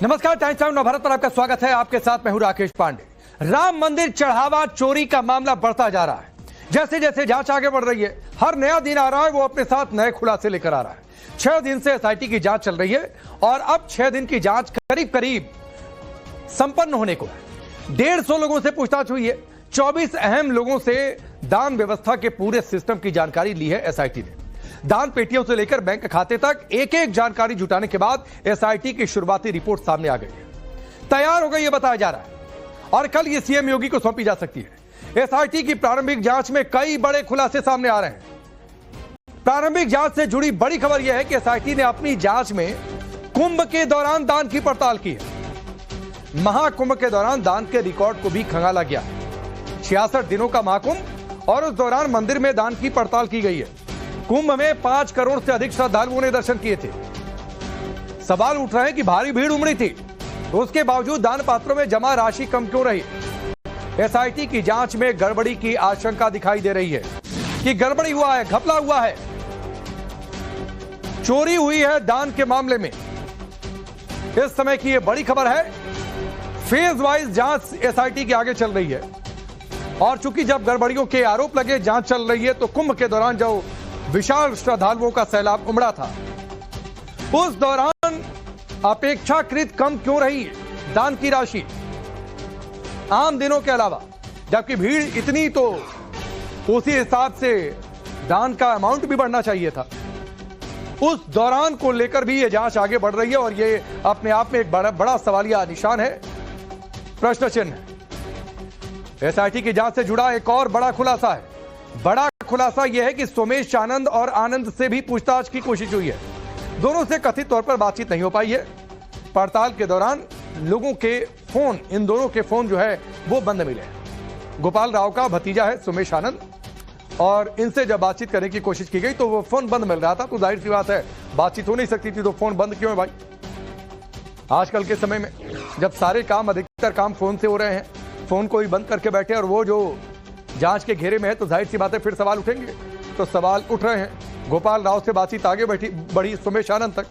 नमस्कार, times time Navbharat पर आपका स्वागत है। आपके साथ मैं हूं राकेश पांडे। राम मंदिर चढ़ावा चोरी का मामला बढ़ता जा रहा है। जैसे जैसे जांच आगे बढ़ रही है, हर नया दिन आ रहा है, वो अपने साथ नए खुलासे लेकर आ रहा है। 6 दिन से एसआईटी की जांच चल रही है और अब 6 दिन की जांच करीब करीब संपन्न होने को है। 150 लोगों से पूछताछ हुई है। 24 अहम लोगों से दान व्यवस्था के पूरे सिस्टम की जानकारी ली है एसआईटी ने। दान पेटियों से लेकर बैंक खाते तक एक एक जानकारी जुटाने के बाद एसआईटी की शुरुआती रिपोर्ट सामने आ गई है। तैयार हो गई, यह बताया जा रहा है और कल ये सीएम योगी को सौंपी जा सकती है। एसआईटी की प्रारंभिक जांच में कई बड़े खुलासे सामने आ रहे हैं। प्रारंभिक जांच से जुड़ी बड़ी खबर यह है कि एसआईटी ने अपनी जांच में कुंभ के दौरान दान की पड़ताल की है। महाकुंभ के दौरान दान के रिकॉर्ड को भी खंगाला गया। 66 दिनों का महाकुंभ और उस दौरान मंदिर में दान की पड़ताल की गई है। कुंभ में 5 करोड़ से अधिक श्रद्धालुओं ने दर्शन किए थे। सवाल उठ रहे हैं कि भारी भीड़ उमड़ी थी, तो उसके बावजूद दान पात्रों में जमा राशि कम क्यों रही। एसआईटी की जांच में गड़बड़ी की आशंका दिखाई दे रही है कि गड़बड़ी हुआ है, घपला हुआ है, चोरी हुई है दान के मामले में। इस समय की यह बड़ी खबर है। फेज वाइज जांच एसआईटी की आगे चल रही है और चूंकि जब गड़बड़ियों के आरोप लगे, जांच चल रही है, तो कुंभ के दौरान जो विशाल श्रद्धालुओं का सैलाब उमड़ा था, उस दौरान अपेक्षाकृत कम क्यों रही दान की राशि आम दिनों के अलावा, जबकि भीड़ इतनी, तो उसी हिसाब से दान का अमाउंट भी बढ़ना चाहिए था। उस दौरान को लेकर भी यह जांच आगे बढ़ रही है और यह अपने आप में एक बड़ा सवालिया निशान है, प्रश्न चिन्ह है। एसआईटी की जांच से जुड़ा एक और बड़ा खुलासा है। बड़ा खुलासा यह है कि सोमेश आनंद और आनंद से भी पूछताछ की कोशिश हुई है। दोनों से कथित तौर पर बातचीत नहीं हो पाई है। पड़ताल के दौरान लोगों के फोन, इन दोनों के फोन जो है वो बंद मिले। गोपाल राव का भतीजा है सोमेश आनंद, और इनसे जब बातचीत करने की कोशिश की गई तो वो फोन बंद मिल रहा था। तो जाहिर सी बात है, बातचीत हो नहीं सकती थी, तो फोन बंद क्यों है भाई। आजकल के समय में जब सारे काम, अधिकतर काम फोन से हो रहे हैं, फोन को ही बंद करके बैठे और वो जो जांच के घेरे में है, तो जाहिर सी बात है फिर सवाल उठेंगे। तो सवाल उठ रहे हैं। गोपाल राव से बातचीत आगे बढ़ी सोमेश आनंद तक।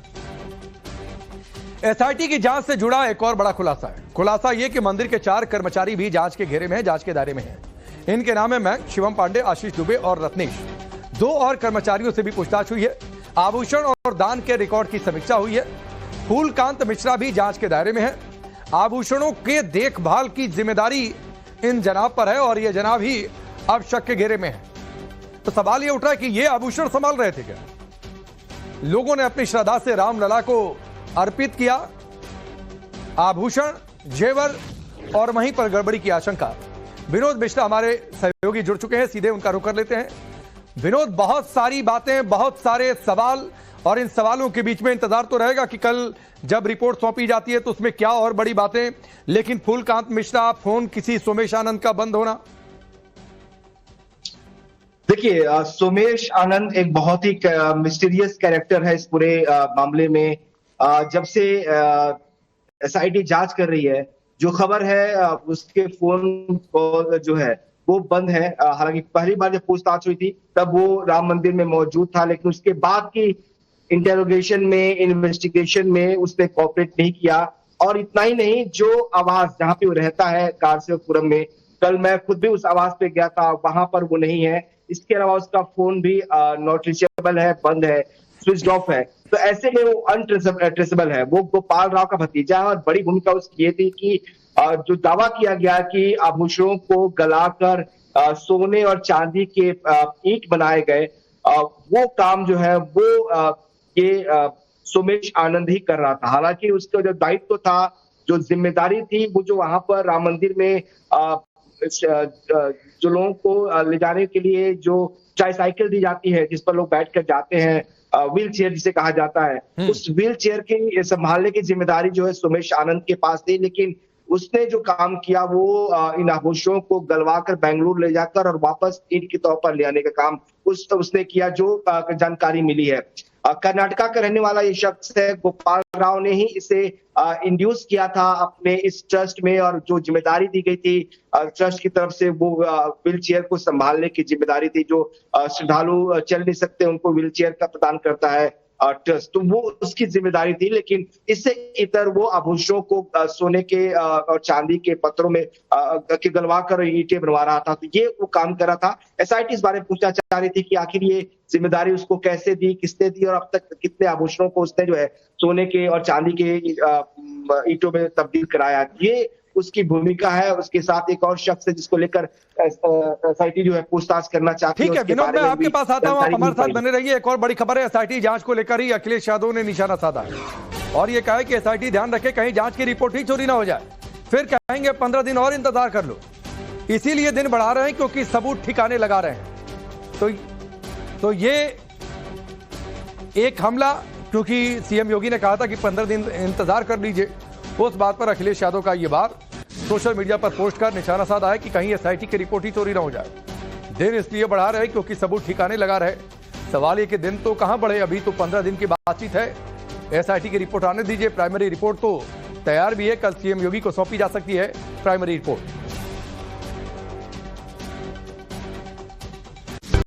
एसआईटी की जांच से जुड़ा एक और बड़ा खुलासा है। खुलासा यह कि मंदिर के 4 कर्मचारी भी जांच के घेरे में है, जांच के दायरे में है। इनके नाम है मयंक, शिवम पांडे, आशीष दुबे और रत्नेश। 2 और कर्मचारियों से भी पूछताछ हुई है। आभूषण और दान के रिकॉर्ड की समीक्षा हुई है। फूलकांत मिश्रा भी जांच के दायरे में है। आभूषणों के देखभाल की जिम्मेदारी इन जनाब पर है और ये जनाब ही अब शक के घेरे में है। तो सवाल ये उठ रहा है कि ये आभूषण संभाल रहे थे क्या। लोगों ने अपनी श्रद्धा से रामलला को अर्पित किया आभूषण, जेवर, और वहीं पर गड़बड़ी की आशंका। विनोद मिश्रा हमारे सहयोगी जुड़ चुके हैं, सीधे उनका रुख कर लेते हैं। विनोद, बहुत सारी बातें, बहुत सारे सवाल, और इन सवालों के बीच में इंतजार तो रहेगा कि कल जब रिपोर्ट सौंपी जाती है तो उसमें क्या और बड़ी बातें। लेकिन फूलकांत मिश्रा, फोन किसी सोमेश आनंद का बंद होना। देखिए, सोमेश आनंद एक बहुत ही मिस्टीरियस कैरेक्टर है इस पूरे मामले में। जब से एसआईटी जांच कर रही है, जो खबर है उसके फोन जो है वो बंद है। हालांकि पहली बार जब पूछताछ हुई थी तब वो राम मंदिर में मौजूद था, लेकिन उसके बाद की इंटेरोगेशन में, इन्वेस्टिगेशन में उसने कोऑपरेट नहीं किया। और इतना ही नहीं, जो आवास जहां पे वो रहता है कारसेवपुरम में, कल मैं खुद भी उस आवास पे गया था, वहां पर वो नहीं है। इसके अलावा उसका फोन भी नॉट रीचेबल है, बंद है, स्विच ऑफ है। तो ऐसे में वो अनट्रेसेबल है। वो गोपाल राव का भतीजा है और बड़ी भूमिका उसकी ये थी कि जो दावा किया गया कि आभूषणों को गलाकर सोने और चांदी के ईंट बनाए गए, वो काम जो है वो ये सोमेश आनंद ही कर रहा था। हालांकि उसका जो दायित्व था, जो जिम्मेदारी थी, वो जो वहां पर राम मंदिर में जो लोगों को ले जाने के लिए जो ट्राईसाइकिल दी जाती है, जिस पर लोग बैठकर जाते हैं, व्हील चेयर जिसे कहा जाता है, उस व्हील चेयर के संभालने की जिम्मेदारी जो है सोमेश आनंद के पास थी। लेकिन उसने जो काम किया वो इन आभूषणों को गलवाकर बेंगलुरु ले जाकर और वापस ईंट के तौर पर ले आने का काम उसने किया, जो जानकारी मिली है। कर्नाटका का रहने वाला ये शख्स है। गोपाल राव ने ही इसे इंड्यूस किया था अपने इस ट्रस्ट में, और जो जिम्मेदारी दी गई थी ट्रस्ट की तरफ से, वो व्हील चेयर को संभालने की जिम्मेदारी थी। जो श्रद्धालु चल नहीं सकते उनको व्हील चेयर का प्रदान करता है ट्रस्ट, तो वो उसकी जिम्मेदारी थी। लेकिन इससे इतर वो आभूषणों को सोने के और चांदी के पत्थरों में के गलवा कर ईंटें बनवा रहा था, तो ये वो काम कर रहा था। एसआईटी इस बारे में पूछना चाह रही थी कि आखिर ये जिम्मेदारी उसको कैसे दी, किसने दी और अब तक कितने आभूषणों को उसने जो है सोने के और चांदी के ईंटों में तब्दील कराया। ये उसकी भूमिका है। उसके साथ एक और शख्स है जिसको लेकर एसआईटी जो है पूछताछ करना चाहती है। ठीक है विनोद, मैं आपके पास आता हूं, आप हमारे साथ बने रहिए। एक और बड़ी खबर है, एसआईटी जांच को लेकर ही अखिलेश यादव ने निशाना साधा है और ये कहा है कि एसआईटी ध्यान रखे कहीं जांच की रिपोर्ट ही चोरी ना हो जाए, फिर कहेंगे 15 दिन और इंतजार कर लो। इसीलिए दिन बढ़ा रहे हैं क्योंकि सबूत ठिकाने लगा रहे हैं। तो ये एक हमला, क्योंकि सीएम योगी ने कहा था कि 15 दिन इंतजार कर लीजिए, उस बात पर अखिलेश यादव का ये बार सोशल मीडिया पर पोस्ट कर निशाना साधा है कि कहीं एसआईटी की रिपोर्ट ही चोरी ना हो जाए। दिन इसलिए बढ़ा रहे क्योंकि सबूत ठिकाने लगा रहे। सवाल ये कि दिन तो कहां बढ़े, अभी तो 15 दिन की बातचीत है। एसआईटी की रिपोर्ट आने दीजिए। प्राइमरी रिपोर्ट तो तैयार भी है, कल सीएम योगी को सौंपी जा सकती है प्राइमरी रिपोर्ट।